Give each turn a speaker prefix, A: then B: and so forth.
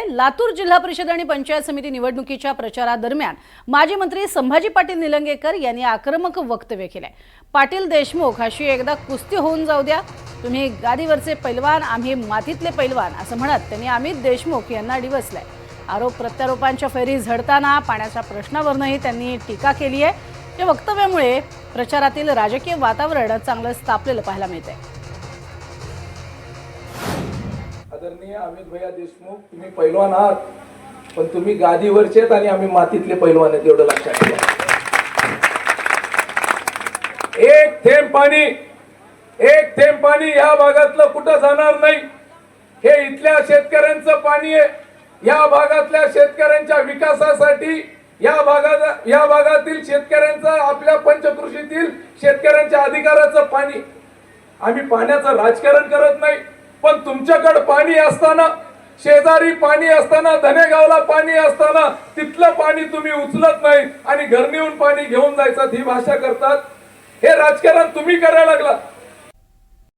A: लातूर जिल्हा परिषद आणि पंचायत समिती निवडणुकीच्या प्रचारादरम्यान माजी मंत्री संभाजी पाटील निलंगेकर यांनी आक्रमक वक्तव्य केले। पाटील देशमुख अशी एकदा कुस्ती होऊन जाऊ द्या, तुम्ही गादीवरचे पैलवान, आम्ही मातीतले पैलवान असं म्हणत त्यांनी अमित देशमुख यांना डिवचलंय। आरोप प्रत्यारोपांच्या फेरी झडताना पाण्याच्या प्रश्नावरही त्यांनी टीका केली आहे। या वक्तव्यामुळे प्रचारातील राजकीय वातावरण चांगलंच तापलेलं पाहायला मिळतंय।
B: आदरणीय अमित भैया देशमुख, तुम्ही पैलवान आहात, पण तुम्ही गादीवरचे आणि आम्ही मातीतले पैलवान आहेत, एवढं लक्षात ठेवा। एक थेंब पाणी या भागातलं कुठं जाणार नाही। हे इथल्या शेतकऱ्यांचं पाणी आहे। या भागातल्या शेतकऱ्यांच्या विकासासाठी या भागातील शेतकऱ्यांचं, आपल्या पंचकृषीतील शेतकऱ्यांच्या अधिकाराचं पाणी। आम्ही पाण्याचं राजकारण करत नाही, पण तुमच्याकडे पाणी असताना, शेजारी पाणी असताना, धनेगावला पाणी असताना तिथलं पाणी तुम्ही उचलत नाही आणि घरनेऊन पाणी घेऊन जायचं ही भाषा करतात। हे राजकारण तुम्ही करायला लागला।